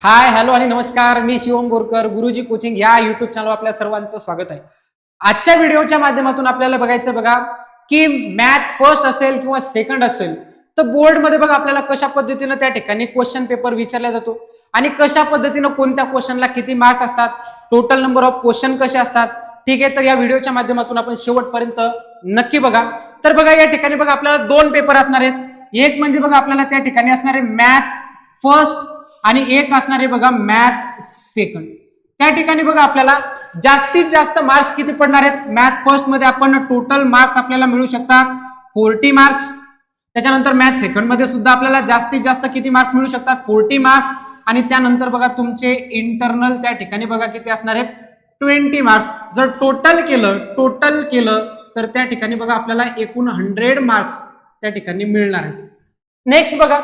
Hi hello आणि नमस्कार. मी शिवम बोरकर, गुरुजी कोचिंग या युट्यूब चॅनलवर आपल्या सर्वांचं स्वागत आहे. आजच्या व्हिडिओच्या माध्यमातून आपल्याला बघायचं बघा की मॅथ फर्स्ट असेल किंवा सेकंड असेल तर बोर्डमध्ये बघा आपल्याला कशा पद्धतीनं त्या ठिकाणी क्वेश्चन पेपर विचारला जातो आणि कशा पद्धतीनं कोणत्या क्वेश्चनला किती मार्क्स असतात, टोटल नंबर ऑफ क्वेश्चन कसे असतात. ठीक आहे, तर या व्हिडिओच्या माध्यमातून आपण शेवटपर्यंत नक्की बघा. तर बघा या ठिकाणी बघा आपल्याला दोन पेपर असणार आहेत. एक म्हणजे बघा आपल्याला त्या ठिकाणी असणार आहे मॅथ फर्स्ट आणि एक असणार आहे बघा मॅथ सेकंड. त्या ठिकाणी बघा आपल्याला जास्तीत जास्त मार्क्स किती पडणार आहेत. मॅथ फर्स्ट मध्ये आपण टोटल मार्क्स आपल्याला मिळू शकतात 40 मार्क्स. त्याच्यानंतर मॅथ सेकंड मध्ये सुद्धा आपल्याला जास्तीत जास्त किती मार्क्स मिळू शकतात 40 मार्क्स. आणि त्यानंतर बघा तुमचे इंटरनल त्या ठिकाणी बघा किती असणार आहेत 20 मार्क्स. जर टोटल केलं तर त्या ठिकाणी बघा आपल्याला एकूण 100 मार्क्स त्या ठिकाणी मिळणार आहेत. नेक्स्ट बघा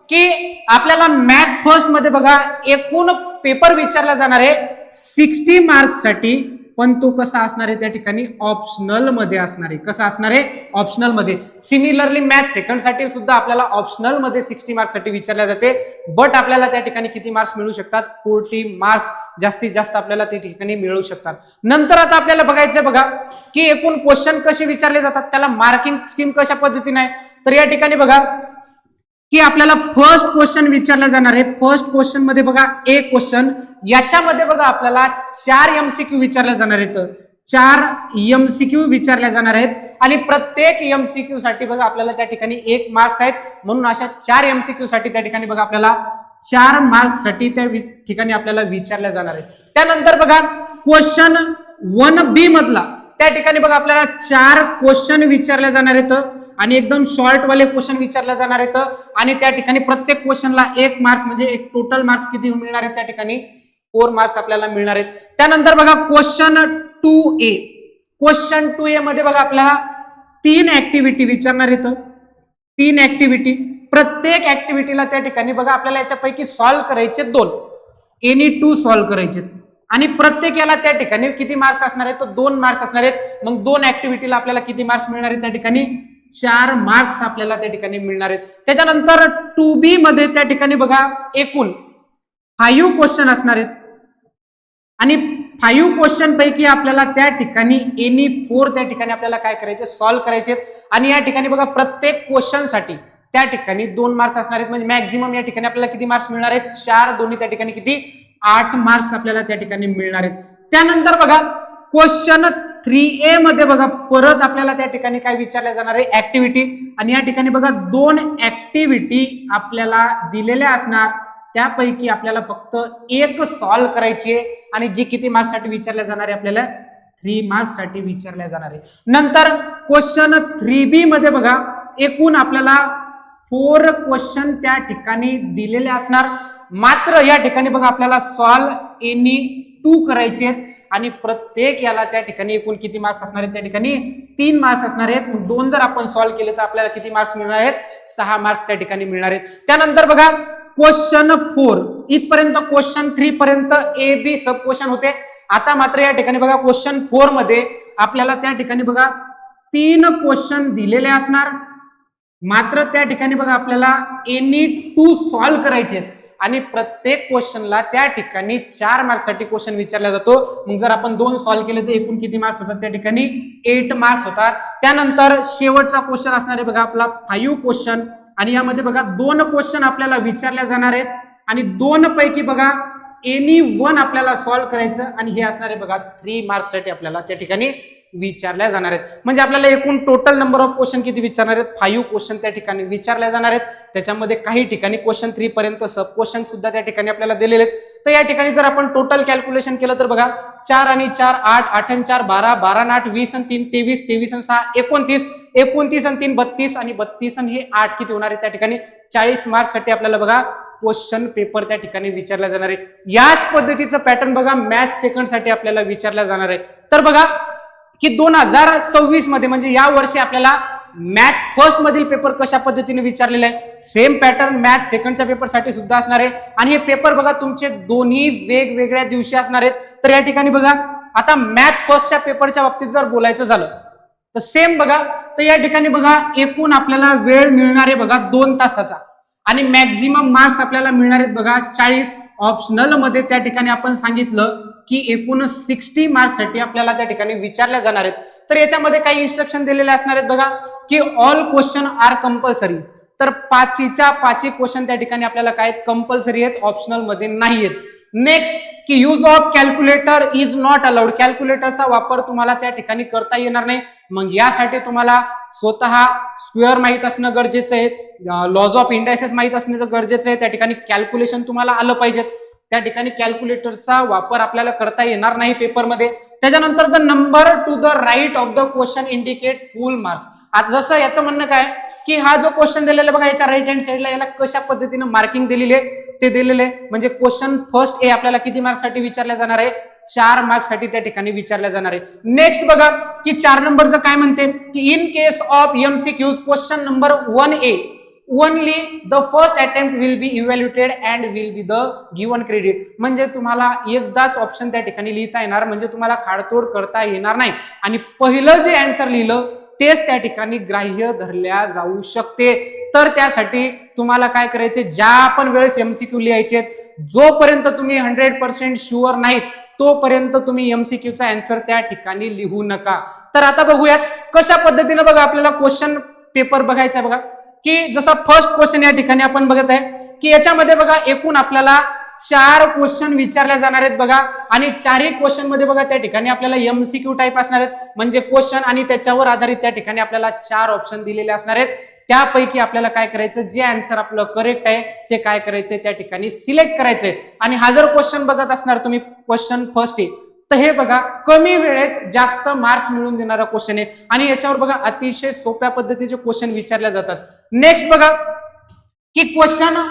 की आपल्याला मॅथ फर्स्ट मध्ये बघा एकूण पेपर विचारला जाणार आहे 60 मार्क्स साठी, पण तो कसा असणार आहे त्या ठिकाणी ऑप्शनल मध्ये असणार आहे. कसा असणार आहे ऑप्शनल मध्ये. सिमिलरली मॅथ सेकंड साठी सुद्धा आपल्याला ऑप्शनल मध्ये 60 मार्क्स साठी विचारल्या जाते, बट आपल्याला त्या ठिकाणी किती मार्क्स मिळू शकतात 40 मार्क्स जास्तीत जास्त आपल्याला त्या ठिकाणी मिळू शकतात. नंतर आता आपल्याला बघायचं बघा की एकूण क्वेश्चन कसे विचारले जातात, त्याला मार्किंग स्कीम कशा पद्धतीने आहे. तर या ठिकाणी बघा की आपल्याला फर्स्ट क्वेश्चन विचारला जाणार आहे. फर्स्ट क्वेश्चन मध्ये बघा एक क्वेश्चन, याच्यामध्ये बघा आपल्याला 4 एमसीक्यू विचारल्या जाणार आहेत. 4 एमसीक्यू विचारल्या जाणार आहेत आणि प्रत्येक एमसीक्यू साठी बघा आपल्याला त्या ठिकाणी 1 मार्क्स आहेत. म्हणून अशा 4 एमसीक्यू साठी त्या ठिकाणी बघा आपल्याला 4 मार्क्स साठी त्या ठिकाणी आपल्याला विचारल्या जाणार आहे. त्यानंतर बघा क्वेश्चन 1B मधला त्या ठिकाणी बघा आपल्याला 4 क्वेश्चन विचारल्या जाणार आहेत आणि एकदम शॉर्ट वाले क्वेश्चन विचारले जाणार आहेत. आणि त्या ठिकाणी प्रत्येक क्वेश्चनला 1 मार्क्स म्हणजे एक टोटल मार्क्स किती मिळणार आहेत त्या ठिकाणी 4 मार्क्स आपल्याला मिळणार आहेत. त्यानंतर बघा क्वेश्चन 2A. क्वेश्चन 2A मध्ये बघा आपल्याला 3 ऍक्टिव्हिटी विचारणार आहेत. 3 ऍक्टिव्हिटी, प्रत्येक ऍक्टिव्हिटीला त्या ठिकाणी बघा आपल्याला याच्यापैकी सॉल्व्ह करायचे 2, एनी 2 सॉल्व्ह करायचे आणि प्रत्येक याला त्या ठिकाणी किती मार्क्स असणार आहेत तर 2 मार्क्स असणार आहेत. मग 2 ऍक्टिव्हिटीला आपल्याला किती मार्क्स मिळणार आहेत त्या ठिकाणी 4 मार्क्स आपल्याला त्या ठिकाणी मिळणार आहेत. त्याच्यानंतर 2B मध्ये त्या ठिकाणी बघा एकूण 5 क्वेश्चन असणार आहेत आणि 5 क्वेश्चन पैकी आपल्याला त्या ठिकाणी एनी 4 त्या ठिकाणी आपल्याला काय करायचे सॉल्व्ह करायचे. आणि या ठिकाणी बघा प्रत्येक क्वेश्चन साठी त्या ठिकाणी 2 मार्क्स असणार आहेत. म्हणजे मॅक्झिमम या ठिकाणी आपल्याला किती मार्क्स मिळणार आहेत 4, दोन्ही त्या ठिकाणी किती 8 मार्क्स आपल्याला त्या ठिकाणी मिळणार आहेत. त्यानंतर बघा क्वेश्चन 3A मध्ये बघा परत आपल्याला त्या ठिकाणी काय विचारल्या जाणार आहे ऍक्टिव्हिटी. आणि या ठिकाणी बघा 2 ऍक्टिव्हिटी आपल्याला दिलेल्या असणार, त्यापैकी आपल्याला फक्त 1 सॉल्व्ह करायची आहे आणि जी किती मार्क्स साठी विचारल्या जाणार आहे आपल्याला 3 मार्क्स साठी विचारल्या जाणार आहे. नंतर क्वेश्चन 3B मध्ये बघा एकूण आपल्याला 4 क्वेश्चन त्या ठिकाणी दिलेले असणार, मात्र या ठिकाणी बघा आपल्याला सॉल्व्ह एनी 2 करायचे आहेत आणि प्रत्येक याला त्या ठिकाणी एकूण किती मार्क्स असणार आहेत त्या ठिकाणी 3 मार्क्स असणार आहेत. 2 जर आपण सॉल्व्ह केले तर आपल्याला किती मार्क्स मिळणार आहेत 6 मार्क्स त्या ठिकाणी मिळणार आहेत. त्यानंतर बघा क्वेश्चन 4 इथपर्यंत, क्वेश्चन 3 पर्यंत A B सब क्वेश्चन होते. आता मात्र या ठिकाणी बघा क्वेश्चन 4 मध्ये आपल्याला त्या ठिकाणी बघा 3 क्वेश्चन दिलेले असणार, मात्र त्या ठिकाणी बघा आपल्याला एनी 2 सॉल्व्ह करायचे आहेत आणि प्रत्येक क्वेश्चनला त्या ठिकाणी 4 मार्क्स साठी क्वेश्चन विचारला जातो. मग जर आपण 2 सॉल्व्ह केले तर एकूण किती मार्क्स होतात त्या ठिकाणी 8 मार्क्स होतात. त्यानंतर शेवटचा क्वेश्चन असणार आहे बघा आपला 5 क्वेश्चन आणि यामध्ये बघा 2 क्वेश्चन आपल्याला विचारल्या जाणार आहेत आणि 2 पैकी बघा एनी 1 आपल्याला सॉल्व्ह करायचं आणि हे असणार आहे बघा 3 मार्क्स साठी आपल्याला त्या ठिकाणी विचारल्या जाणार आहेत. म्हणजे आपल्याला एकूण टोटल नंबर ऑफ क्वेश्चन किती विचारणार आहेत 5 क्वेश्चन त्या ठिकाणी विचारल्या जाणार आहेत. त्याच्यामध्ये काही ठिकाणी क्वेश्चन 3 पर्यंत सब क्वेश्चन सुद्धा त्या ठिकाणी आपल्याला दिलेले आहेत. तर या ठिकाणी जर आपण टोटल कॅल्क्युलेशन केलं तर बघा 4 आणि 4 8, 8 आणि 4 12, 12 आणि 8 20 आणि 3 23, 23 आणि 6 29, 29 आणि 3 32 आणि 32 आणि हे 8 किती होणार आहे त्या ठिकाणी 40 मार्क्स साठी आपल्याला बघा क्वेश्चन पेपर त्या ठिकाणी विचारला जाणार आहे. याच पद्धतीचं पॅटर्न बघा मॅथ सेकंड साठी आपल्याला विचारला जाणार आहे. तर बघा की 2026 मध्ये म्हणजे या वर्षी आपल्याला मॅथ फर्स्ट मधील पेपर कशा पद्धतीने विचारलेला आहे, सेम पॅटर्न मॅथ सेकंडच्या पेपर साठी सुद्धा असणार आहे. आणि हे पेपर बघा तुमचे दोन्ही वेगवेगळ्या दिवशी असणार आहेत. तर या ठिकाणी बघा आता मॅथ फर्स्टच्या पेपरच्या बाबतीत जर बोलायचं झालं तर सेम बघा, तर या ठिकाणी बघा एकूण आपल्याला वेळ मिळणार आहे बघा 2 तासाचा आणि मॅक्झिमम मार्क्स आपल्याला मिळणार आहेत बघा 40. ऑप्शनल मध्ये त्या ठिकाणी आपण सांगितलं की एकूण 60 मार्क्ससाठी आपल्याला त्या ठिकाणी विचारल्या जाणार आहेत. तर याच्यामध्ये काही इन्स्ट्रक्शन दिलेले असणार आहेत बघा की ऑल क्वेश्चन आर कंपल्सरी. तर 5च्या 5 क्वेश्चन त्या ठिकाणी आपल्याला काय कंपल्सरी आहेत, ऑप्शनल मध्ये नाही आहेत. नेक्स्ट की use of calculator is not allowed. कॅल्क्युलेटरचा वापर तुम्हाला त्या ठिकाणी करता येणार नाही. मग यासाठी तुम्हाला स्वतः स्क्वेअर माहित असणं गरजेचं आहे, लॉज ऑफ इंडायसेस माहित असणं गरजेचं आहे. त्या ठिकाणी कॅल्क्युलेशन तुम्हाला आलं पाहिजे. त्या ठिकाणी कॅल्क्युलेटरचा वापर आपल्याला करता येणार नाही पेपरमध्ये. त्याच्यानंतर the number to the right of the question indicate full marks. आता जसं याचं म्हणणं काय की हा जो क्वेश्चन दिलेला बघा याच्या राईट हँड साईडला याला कशा पद्धतीने मार्किंग दिलेली आहे ते दिलेले, म्हणजे क्वेश्चन फर्स्ट ए आपल्याला किती मार्क्ससाठी विचारला जाणार आहे, 4 मार्क्ससाठी त्या ठिकाणी विचारल्या जाणार आहे. नेक्स्ट बघा की 4 नंबरचं काय म्हणते की in case of MCQs question number 1A only the first attempt will be evaluated and will be the given credit. म्हणजे तुम्हाला एकदाच ऑप्शन त्या ठिकाणी लिहिता येणार, म्हणजे तुम्हाला खाडतोड करता येणार नाही आणि पहिलं जे आन्सर लिहिलं तेच त्या ठिकाणी ग्राह्य धरल्या जाऊ शकते. तर त्यासाठी तुम्हाला काय करायचे, ज्या पण वेळेस एमसीक्यू लिहायचे जोपर्यंत तुम्ही 100% शुअर नाहीत तोपर्यंत तुम्ही एमसीक्यूचा आन्सर त्या ठिकाणी लिहू नका. तर आता बघूयात कशा पद्धतीने बघा आपल्याला क्वेश्चन पेपर बघायचा बघा की जसा फर्स्ट क्वेश्चन या ठिकाणी आपण बघत आहे की याच्यामध्ये बघा एकूण आपल्याला 4 क्वेश्चन विचारले जाणार आहेत बघा आणि 4ही क्वेश्चन मध्ये बघा त्या ठिकाणी आपल्याला एमसीक्यू टाईप असणार आहेत, म्हणजे क्वेश्चन आणि त्याच्यावर आधारित त्या ठिकाणी आपल्याला 4 ऑप्शन दिलेले असणार आहेत. त्यापैकी आपल्याला काय करायचं, जे आन्सर आपलं करेक्ट आहे ते काय करायचंय त्या ठिकाणी सिलेक्ट करायचंय. आणि हा जर क्वेश्चन बघत असणार तुम्ही क्वेश्चन फर्स्ट आहे तर हे बघा कमी वेळेत जास्त मार्क्स मिळवून देणारा क्वेश्चन आहे आणि याच्यावर बघा अतिशय सोप्या पद्धतीचे क्वेश्चन विचारले जातात. नेक्स्ट बघा की क्वेश्चन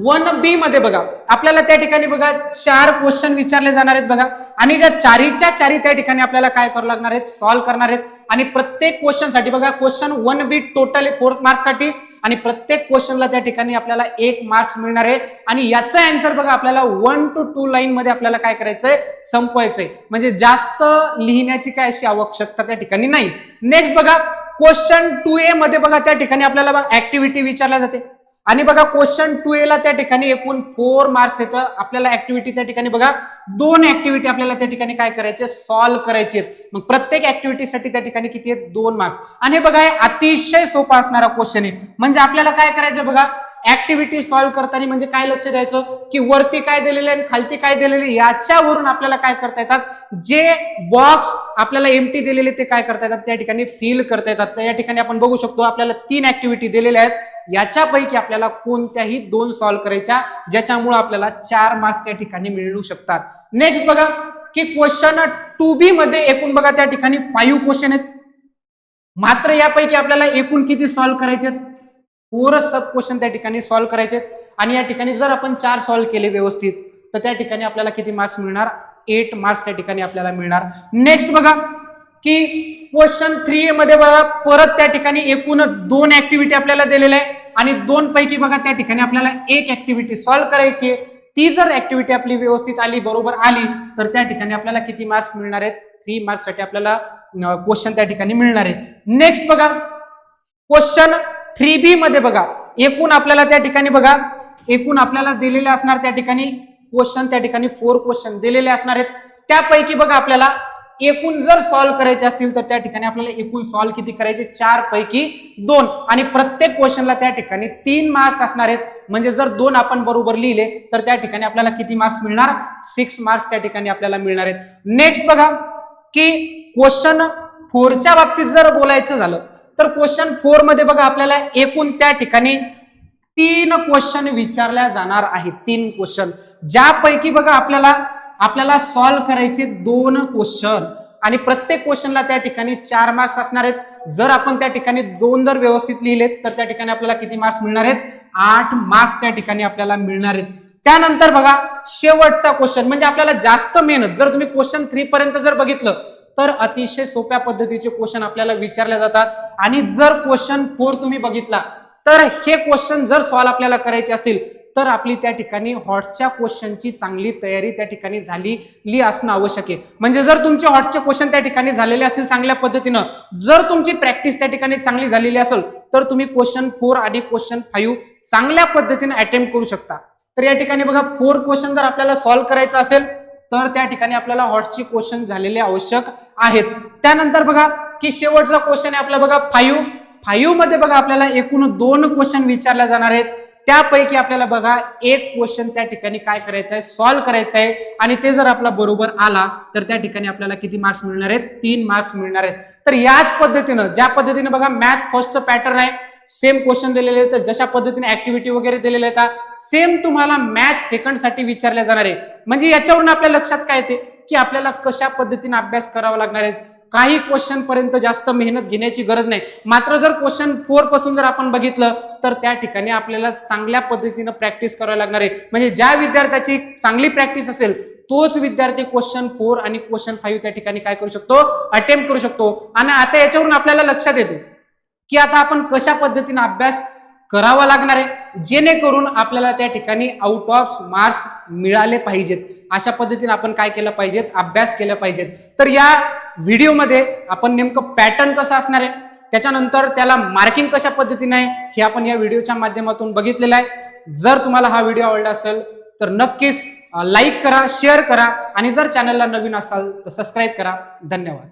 1B मध्ये बघा आपल्याला त्या ठिकाणी बघा 4 क्वेश्चन विचारले जाणार आहेत बघा आणि ज्या 4च्या 4 त्या ठिकाणी आपल्याला काय करावं लागणार आहेत, सॉल्व्ह करणार आहेत. आणि प्रत्येक क्वेश्चन साठी बघा क्वेश्चन 1B टोटल 4 मार्क्स साठी आणि प्रत्येक क्वेश्चनला त्या ठिकाणी आपल्याला 1 मार्क्स मिळणार आहे आणि याचा आन्सर बघा आपल्याला 1 to 2 लाईन मध्ये आपल्याला काय करायचंय, संपवायचंय, म्हणजे जास्त लिहिण्याची काय अशी आवश्यकता त्या ठिकाणी नाही. नेक्स्ट बघा क्वेश्चन 2A मध्ये बघा त्या ठिकाणी आपल्याला ऍक्टिव्हिटी विचारल्या जाते आणि बघा क्वेश्चन 2A ला त्या ठिकाणी एकूण 4 मार्क्स येतं. आपल्याला ऍक्टिव्हिटी त्या ठिकाणी बघा 2 ऍक्टिव्हिटी आपल्याला त्या ठिकाणी काय करायचे, सॉल्व्ह करायचे. मग प्रत्येक ऍक्टिव्हिटीसाठी त्या ठिकाणी किती आहेत, 2 मार्क्स. आणि हे बघा हे अतिशय सोपा असणारा क्वेश्चन आहे. म्हणजे आपल्याला काय करायचं बघा ऍक्टिव्हिटी सॉल्व्ह करताना म्हणजे काय लक्ष द्यायचं की वरती काय दिलेले आणि खालती काय दिलेले याच्यावरून आपल्याला काय करता येतात, जे बॉक्स आपल्याला एम्प्टी दिलेले ते काय करता येतात त्या ठिकाणी फिल करता येतात. तर या ठिकाणी आपण बघू शकतो आपल्याला 3 ऍक्टिव्हिटी दिलेल्या आहेत, याच्यापैकी आपल्याला कोणत्याही 2 सॉल्व्ह करायच्या ज्याच्यामुळे आपल्याला 4 मार्क्स त्या ठिकाणी मिळू शकतात. नेक्स्ट बघा की क्वेश्चन 2B मध्ये एकूण बघा त्या ठिकाणी 5 क्वेश्चन आहेत, मात्र यापैकी आपल्याला एकूण किती सॉल्व्ह करायचे, 4 सब क्वेश्चन त्या ठिकाणी सॉल्व्ह करायचे आणि या ठिकाणी जर आपण 4 सॉल्व्ह केले व्यवस्थित तर त्या ठिकाणी आपल्याला किती मार्क्स मिळणार, 8 मार्क्स त्या ठिकाणी आपल्याला मिळणार. नेक्स्ट बघा की क्वेश्चन 3A मध्ये बघा परत त्या ठिकाणी एकूण 2 ऍक्टिव्हिटी आपल्याला दिलेल्या आहे आणि 2 पैकी बघा त्या ठिकाणी आपल्याला 1 ऍक्टिव्हिटी सॉल्व्ह करायची आहे. ती जर ऍक्टिव्हिटी आपली व्यवस्थित आली, बरोबर आली तर त्या ठिकाणी आपल्याला किती मार्क्स मिळणार आहेत, 3 मार्क्स साठी आपल्याला क्वेश्चन त्या ठिकाणी मिळणार आहेत. नेक्स्ट बघा क्वेश्चन 3B मध्ये बघा एकूण आपल्याला त्या ठिकाणी बघा एकूण आपल्याला दिलेले असणार त्या ठिकाणी क्वेश्चन त्या ठिकाणी 4 क्वेश्चन दिलेले असणार आहेत. त्यापैकी बघा आपल्याला एकूण जर सॉल्व्ह करायचे असतील तर त्या ठिकाणी आपल्याला एकूण सॉल्व्ह किती करायचे, 4 पैकी 2 आणि प्रत्येक क्वेश्चनला त्या ठिकाणी 3 मार्क्स असणार आहेत. म्हणजे जर 2 आपण बरोबर लिहिले तर त्या ठिकाणी आपल्याला किती मार्क्स मिळणार, 6 मार्क्स त्या ठिकाणी आपल्याला मिळणार आहेत. नेक्स्ट बघा की क्वेश्चन 4च्या बाबतीत जर बोलायचं झालं तर क्वेश्चन 4 मध्ये बघा आपल्याला एकूण त्या ठिकाणी 3 क्वेश्चन विचारल्या जाणार आहेत. 3 क्वेश्चन ज्यापैकी बघा आपल्याला सॉल्व्ह करायचे 2 क्वेश्चन आणि प्रत्येक क्वेश्चनला त्या ठिकाणी 4 मार्क्स असणार आहेत. जर आपण त्या ठिकाणी 2 जर व्यवस्थित लिहिलेत तर त्या ठिकाणी आपल्याला किती मार्क्स मिळणार आहेत, 8 मार्क्स त्या ठिकाणी आपल्याला मिळणार आहेत. त्यानंतर बघा शेवटचा क्वेश्चन म्हणजे आपल्याला जास्त मेहनत, जर तुम्ही क्वेश्चन 3 पर्यंत जर बघितलं तर अतिशय सोप्या पद्धतीचे क्वेश्चन आपल्याला विचारले जातात आणि जर क्वेश्चन 4 तुम्ही बघितला तर हे क्वेश्चन जर सॉल्व्ह आपल्याला करायचे असतील तर आपली त्या ठिकाणी हॉटच्या क्वेश्चनची चांगली तयारी त्या ठिकाणी झालेली असणं आवश्यक आहे. म्हणजे जर तुमचे हॉटचे क्वेश्चन त्या ठिकाणी झालेले असतील चांगल्या पद्धतीनं, जर तुमची प्रॅक्टिस त्या ठिकाणी चांगली झालेली असेल तर तुम्ही क्वेश्चन 4 आणि क्वेश्चन 5 चांगल्या पद्धतीने अटेम्प्ट करू शकता. तर या ठिकाणी बघा 4 क्वेश्चन जर आपल्याला सॉल्व्ह करायचं असेल तर त्या ठिकाणी आपल्याला हॉटची क्वेश्चन झालेले आवश्यक आहेत. त्यानंतर बघा की शेवटचा क्वेश्चन आहे आपला बघा 5 मध्ये बघा आपल्याला एकूण 2 क्वेश्चन विचारले जाणार आहेत. त्यापैकी आपल्याला बघा एक क्वेश्चन त्या ठिकाणी काय करायचं आहे, सॉल्व्ह करायचं आहे आणि ते जर आपला बरोबर आला तर त्या ठिकाणी आपल्याला किती मार्क्स मिळणार आहेत, 3 मार्क्स मिळणार आहेत. तर याच पद्धतीनं ज्या पद्धतीने बघा मॅथ फर्स्टचं पॅटर्न आहे, सेम क्वेश्चन दिलेले आहेत, जशा पद्धतीने ऍक्टिव्हिटी वगैरे दिलेले आहेत सेम तुम्हाला मॅथ सेकंड साठी विचारले जाणार आहे. म्हणजे याच्यावरून आपल्या लक्षात काय येते की आपल्याला कशा पद्धतीने अभ्यास करावा लागणार आहे. काही क्वेश्चन पर्यंत जास्त मेहनत घेण्याची गरज नाही. मात्र जर क्वेश्चन 4 पासून जर आपण बघितलं तर त्या ठिकाणी आपल्याला चांगल्या पद्धतीने प्रॅक्टिस करावी लागणार आहे. म्हणजे ज्या विद्यार्थ्याची चांगली प्रॅक्टिस असेल तोच विद्यार्थी क्वेश्चन 4 आणि क्वेश्चन 5 त्या ठिकाणी काय करू शकतो, अटेम्प्ट करू शकतो. आणि आता याच्यावरून आपल्याला लक्षात येते की आता आपण कशा पद्धतीने अभ्यास करावा लागणार आहे जेणेकरून आपल्याला त्या ठिकाणी आउट ऑफ मार्क्स मिळाले पाहिजेत. अशा पद्धतीने आपण काय केलं पाहिजेत, अभ्यास केला पाहिजेत. तर या व्हिडिओमध्ये आपण नेमकं पॅटर्न कसं असणार आहे, त्याच्यानंतर त्याला मार्किंग कशा पद्धतीने आहे हे आपण या व्हिडिओच्या माध्यमातून बघितलेलं आहे. जर तुम्हाला हा व्हिडिओ आवडला असेल तर नक्कीच लाईक करा, शेअर करा आणि जर चॅनलला नवीन असाल तर सबस्क्राईब करा. धन्यवाद.